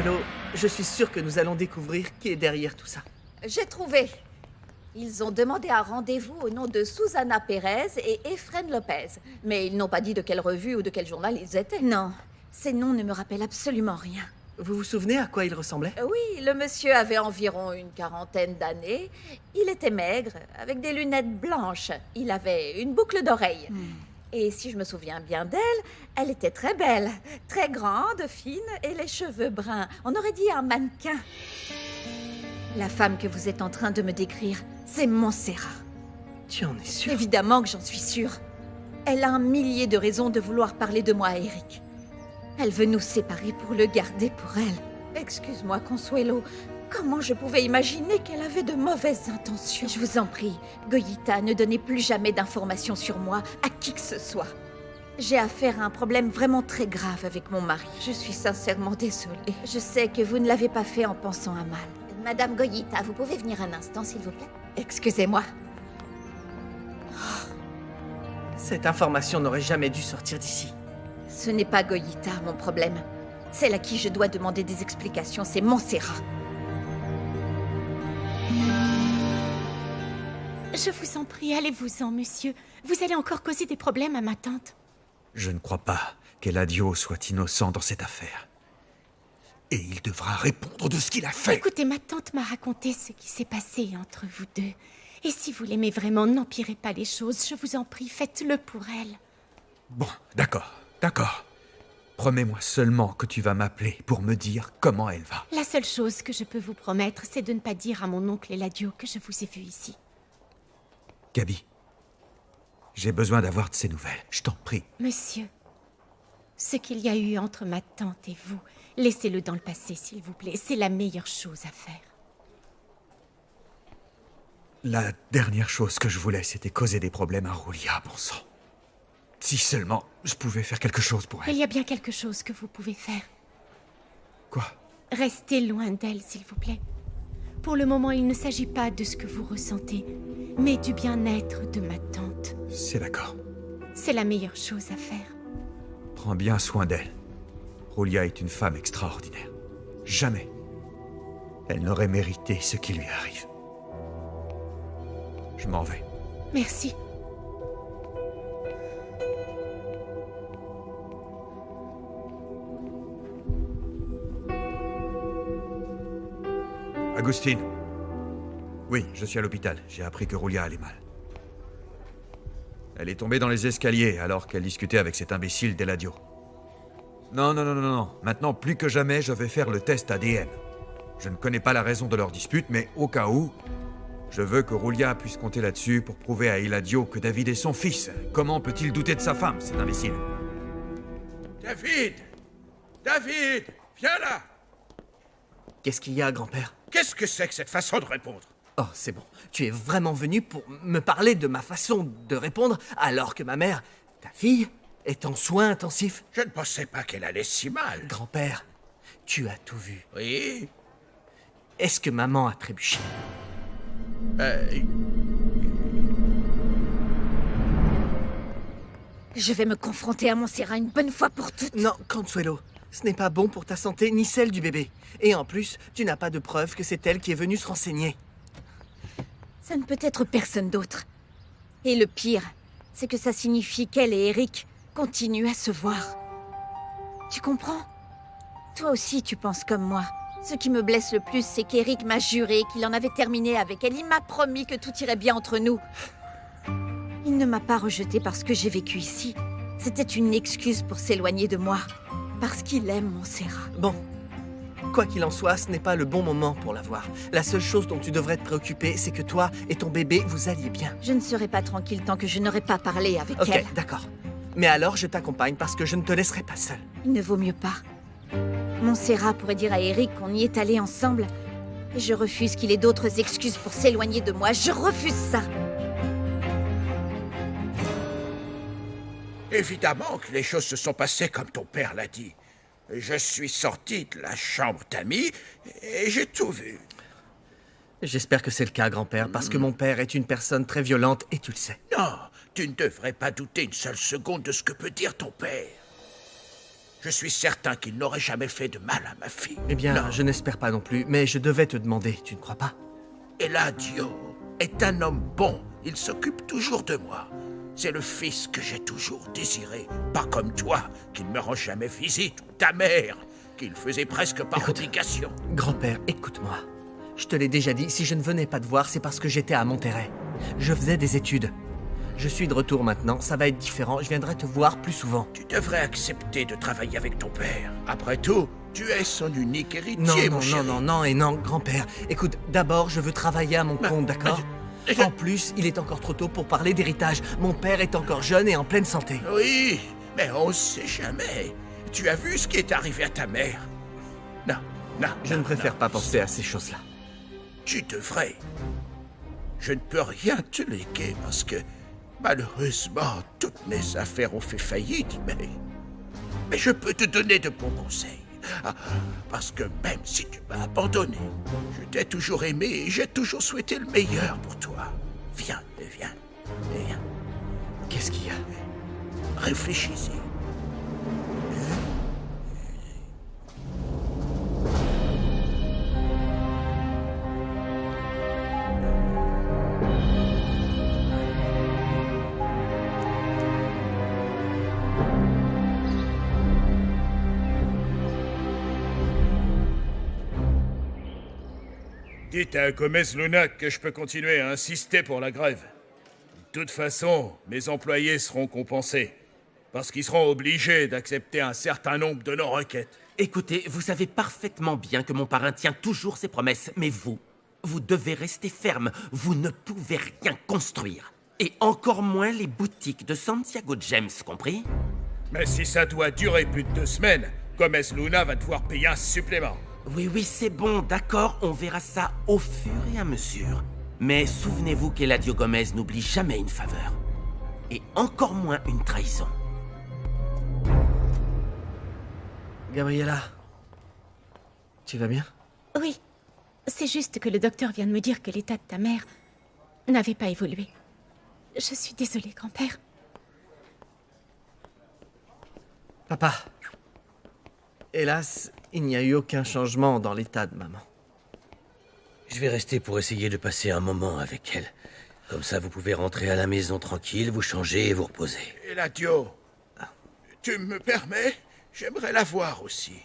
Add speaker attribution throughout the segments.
Speaker 1: Consuelo, je suis sûr que nous allons découvrir qui est derrière tout ça.
Speaker 2: J'ai trouvé. Ils ont demandé un rendez-vous au nom de Susana Pérez et Efren Lopez. Mais ils n'ont pas dit de quelle revue ou de quel journal ils étaient.
Speaker 3: Non, ces noms ne me rappellent absolument rien.
Speaker 1: Vous vous souvenez à quoi il ressemblait?
Speaker 2: Oui, le monsieur avait environ une quarantaine d'années. Il était maigre, avec des lunettes blanches. Il avait une boucle d'oreille. Et si je me souviens bien d'elle, elle était très belle, très grande, fine, et les cheveux bruns. On aurait dit un mannequin.
Speaker 3: La femme que vous êtes en train de me décrire, c'est Montserrat.
Speaker 1: Tu en es sûr?
Speaker 3: Évidemment que j'en suis sûre. Elle a un millier de raisons de vouloir parler de moi à Eric. Elle veut nous séparer pour le garder pour elle.
Speaker 2: Excuse-moi, Consuelo. Comment je pouvais imaginer qu'elle avait de mauvaises intentions?
Speaker 3: Je vous en prie, Goyita, ne donnez plus jamais d'informations sur moi à qui que ce soit. J'ai affaire à un problème vraiment très grave avec mon mari.
Speaker 2: Je suis sincèrement désolée.
Speaker 3: Je sais que vous ne l'avez pas fait en pensant à mal.
Speaker 4: Madame Goyita, vous pouvez venir un instant, s'il vous plaît?
Speaker 3: Excusez-moi.
Speaker 1: Cette information n'aurait jamais dû sortir d'ici.
Speaker 3: Ce n'est pas Goyita, mon problème. Celle à qui je dois demander des explications, c'est Montserrat.
Speaker 5: Je vous en prie, allez-vous-en, monsieur. Vous allez encore causer des problèmes à ma tante.
Speaker 6: Je ne crois pas qu'Eladio soit innocent dans cette affaire. Et il devra répondre de ce qu'il a fait.
Speaker 5: Écoutez, ma tante m'a raconté ce qui s'est passé entre vous deux. Et si vous l'aimez vraiment, n'empirez pas les choses. Je vous en prie, faites-le pour elle.
Speaker 6: Bon, d'accord. Promets-moi seulement que tu vas m'appeler pour me dire comment elle va.
Speaker 5: La seule chose que je peux vous promettre, c'est de ne pas dire à mon oncle Eladio que je vous ai vu ici.
Speaker 6: Gabi, j'ai besoin d'avoir de ces nouvelles. Je t'en prie.
Speaker 5: Monsieur, ce qu'il y a eu entre ma tante et vous, laissez-le dans le passé, s'il vous plaît. C'est la meilleure chose à faire.
Speaker 6: La dernière chose que je voulais, c'était causer des problèmes à Julia, bon sang. Si seulement je pouvais faire quelque chose pour elle.
Speaker 5: Il y a bien quelque chose que vous pouvez faire.
Speaker 6: Quoi?
Speaker 5: Restez loin d'elle, s'il vous plaît. Pour le moment, il ne s'agit pas de ce que vous ressentez, mais du bien-être de ma tante.
Speaker 6: C'est d'accord.
Speaker 5: C'est la meilleure chose à faire.
Speaker 6: Prends bien soin d'elle. Julia est une femme extraordinaire. Jamais elle n'aurait mérité ce qui lui arrive. Je m'en vais.
Speaker 5: Merci.
Speaker 6: Agustine. Oui, je suis à l'hôpital. J'ai appris que Julia allait mal. Elle est tombée dans les escaliers alors qu'elle discutait avec cet imbécile d'Eladio. Non. Maintenant, plus que jamais, je vais faire le test ADN. Je ne connais pas la raison de leur dispute, mais au cas où, je veux que Julia puisse compter là-dessus pour prouver à Eladio que David est son fils. Comment peut-il douter de sa femme, cet imbécile?
Speaker 7: David! David! Viens là!
Speaker 1: Qu'est-ce qu'il y a, grand-père?
Speaker 7: Qu'est-ce que c'est que cette façon de répondre?
Speaker 1: Oh, c'est bon. Tu es vraiment venu pour me parler de ma façon de répondre alors que ma mère, ta fille, est en soins intensifs?
Speaker 7: Je ne pensais pas qu'elle allait si mal.
Speaker 1: Grand-père, tu as tout vu.
Speaker 7: Oui?
Speaker 1: Est-ce que maman a trébuché?
Speaker 3: Je vais me confronter à Montserrat une bonne fois pour toutes.
Speaker 1: Non, Consuelo, ce n'est pas bon pour ta santé ni celle du bébé. Et en plus, tu n'as pas de preuve que c'est elle qui est venue se renseigner.
Speaker 3: Ça ne peut être personne d'autre. Et le pire, c'est que ça signifie qu'elle et Eric continuent à se voir. Tu comprends? Toi aussi, tu penses comme moi. Ce qui me blesse le plus, c'est qu'Eric m'a juré qu'il en avait terminé avec elle. Il m'a promis que tout irait bien entre nous. Il ne m'a pas rejetée parce que j'ai vécu ici. C'était une excuse pour s'éloigner de moi. Parce qu'il aime Montserrat.
Speaker 1: Bon, quoi qu'il en soit, ce n'est pas le bon moment pour la voir. La seule chose dont tu devrais te préoccuper, c'est que toi et ton bébé, vous alliez bien.
Speaker 3: Je ne serai pas tranquille tant que je n'aurai pas parlé avec elle.
Speaker 1: Ok, d'accord. Mais alors, je t'accompagne parce que je ne te laisserai pas seule.
Speaker 3: Il ne vaut mieux pas. Montserrat pourrait dire à Eric qu'on y est allés ensemble. Et je refuse qu'il ait d'autres excuses pour s'éloigner de moi. Je refuse ça.
Speaker 7: Évidemment que les choses se sont passées comme ton père l'a dit. Je suis sorti de la chambre d'Amy et j'ai tout vu.
Speaker 1: J'espère que c'est le cas, grand-père, parce que mon père est une personne très violente et tu le sais.
Speaker 7: Non, tu ne devrais pas douter une seule seconde de ce que peut dire ton père. Je suis certain qu'il n'aurait jamais fait de mal à ma fille.
Speaker 1: Eh bien,
Speaker 7: Non.
Speaker 1: je n'espère pas non plus, mais je devais te demander, tu ne crois pas?
Speaker 7: Eladio est un homme bon. Il s'occupe toujours de moi. C'est le fils que j'ai toujours désiré. Pas comme toi, qui ne me rend jamais visite, ou ta mère, qui le faisait presque par
Speaker 1: Écoute.
Speaker 7: obligation.
Speaker 1: Grand-père, écoute-moi. Je te l'ai déjà dit, si je ne venais pas te voir, c'est parce que j'étais à Monterrey. Je faisais des études. Je suis de retour maintenant, ça va être différent, je viendrai te voir plus souvent.
Speaker 7: Tu devrais accepter de travailler avec ton père. Après tout, tu es son unique héritier,
Speaker 1: Non,
Speaker 7: mon
Speaker 1: non,
Speaker 7: chéri.
Speaker 1: non, non, non et non, grand-père. Écoute, d'abord, je veux travailler à mon compte, d'accord? En plus, il est encore trop tôt pour parler d'héritage. Mon père est encore jeune et en pleine santé.
Speaker 7: Oui, mais on ne sait jamais. Tu as vu ce qui est arrivé à ta mère? Non, non.
Speaker 1: Je
Speaker 7: non,
Speaker 1: ne préfère
Speaker 7: non.
Speaker 1: pas penser à ces choses-là.
Speaker 7: Tu devrais. Je ne peux rien te léguer parce que, malheureusement, toutes mes affaires ont fait faillite, mais je peux te donner de bons conseils. Ah, parce que même si tu m'as abandonné, je t'ai toujours aimé et j'ai toujours souhaité le meilleur pour toi. Viens, viens.
Speaker 1: Qu'est-ce qu'il y a?
Speaker 7: Réfléchis-y.
Speaker 8: Dites à Gomez Luna que je peux continuer à insister pour la grève. De toute façon, mes employés seront compensés. Parce qu'ils seront obligés d'accepter un certain nombre de nos requêtes.
Speaker 9: Écoutez, vous savez parfaitement bien que mon parrain tient toujours ses promesses, mais vous devez rester ferme. Vous ne pouvez rien construire. Et encore moins les boutiques de Santiago James, compris?
Speaker 8: Mais si ça doit durer plus de 2 semaines, Gomez Luna va devoir payer un supplément.
Speaker 9: Oui, c'est bon, d'accord, on verra ça au fur et à mesure. Mais souvenez-vous qu'Eladio Gomez n'oublie jamais une faveur. Et encore moins une trahison.
Speaker 1: Gabriella, tu vas bien?
Speaker 5: Oui, c'est juste que le docteur vient de me dire que l'état de ta mère n'avait pas évolué. Je suis désolée, grand-père.
Speaker 1: Papa, hélas, il n'y a eu aucun changement dans l'état de maman.
Speaker 10: Je vais rester pour essayer de passer un moment avec elle. Comme ça, vous pouvez rentrer à la maison tranquille, vous changer et vous reposer.
Speaker 7: Eladio, tu me permets? J'aimerais la voir aussi.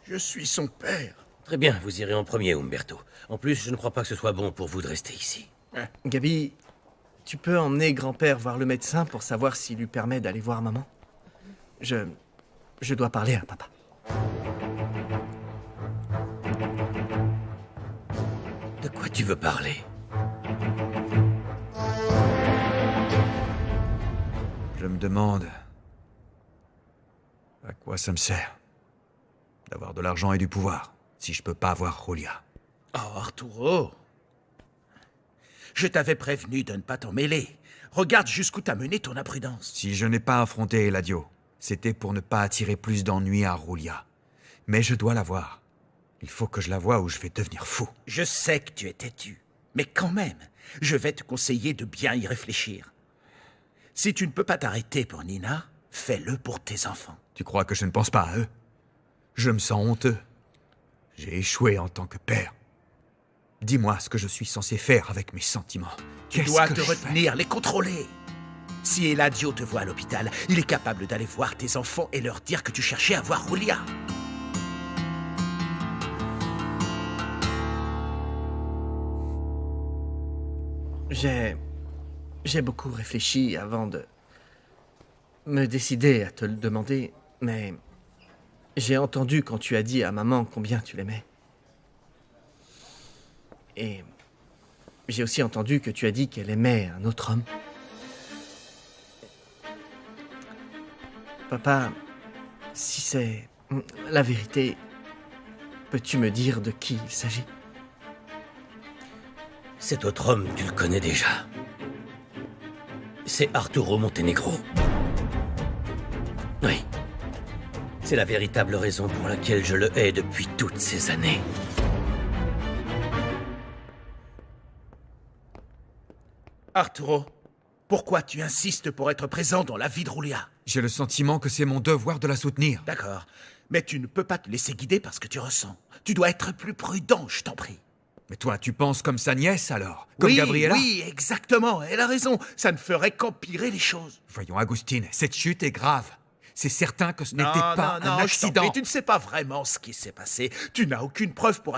Speaker 7: Je suis son père.
Speaker 10: Très bien, vous irez en premier, Umberto. En plus, je ne crois pas que ce soit bon pour vous de rester ici.
Speaker 1: Gabi, tu peux emmener grand-père voir le médecin pour savoir s'il lui permet d'aller voir maman? Je dois parler à papa.
Speaker 10: De quoi tu veux parler?
Speaker 6: Je me demande à quoi ça me sert d'avoir de l'argent et du pouvoir si je peux pas avoir Julia.
Speaker 7: Oh, Arturo. Je t'avais prévenu de ne pas t'en mêler. Regarde jusqu'où t'as mené ton imprudence.
Speaker 6: Si je n'ai pas affronté Eladio, c'était pour ne pas attirer plus d'ennuis à Julia. Mais je dois la voir. Il faut que je la voie ou je vais devenir fou.
Speaker 7: Je sais que tu es têtu, mais quand même, je vais te conseiller de bien y réfléchir. Si tu ne peux pas t'arrêter pour Nina, fais-le pour tes enfants.
Speaker 6: Tu crois que je ne pense pas à eux? Je me sens honteux. J'ai échoué en tant que père. Dis-moi ce que je suis censé faire avec mes sentiments.
Speaker 7: Tu dois te retenir, les contrôler. Si Eladio te voit à l'hôpital, il est capable d'aller voir tes enfants et leur dire que tu cherchais à voir Julia.
Speaker 1: J'ai beaucoup réfléchi avant de me décider à te le demander, mais j'ai entendu quand tu as dit à maman combien tu l'aimais. Et j'ai aussi entendu que tu as dit qu'elle aimait un autre homme. Papa, si c'est la vérité, peux-tu me dire de qui il s'agit?
Speaker 10: Cet autre homme, tu le connais déjà. C'est Arturo Montenegro. Oui. C'est la véritable raison pour laquelle je le hais depuis toutes ces années.
Speaker 7: Arturo, pourquoi tu insistes pour être présent dans la vie de Julia?
Speaker 6: J'ai le sentiment que c'est mon devoir de la soutenir.
Speaker 7: D'accord. Mais tu ne peux pas te laisser guider par ce que tu ressens. Tu dois être plus prudent, je t'en prie.
Speaker 6: Mais toi, tu penses comme sa nièce, alors? Comme
Speaker 7: Oui,
Speaker 6: Gabriella?
Speaker 7: oui, exactement. Elle a raison. Ça ne ferait qu'empirer les choses.
Speaker 6: Voyons, Agustine, cette chute est grave. C'est certain que ce n'était
Speaker 7: Non,
Speaker 6: pas
Speaker 7: non,
Speaker 6: un
Speaker 7: non, je t'en
Speaker 6: accident.
Speaker 7: prie, tu ne sais pas vraiment ce qui s'est passé. Tu n'as aucune preuve pour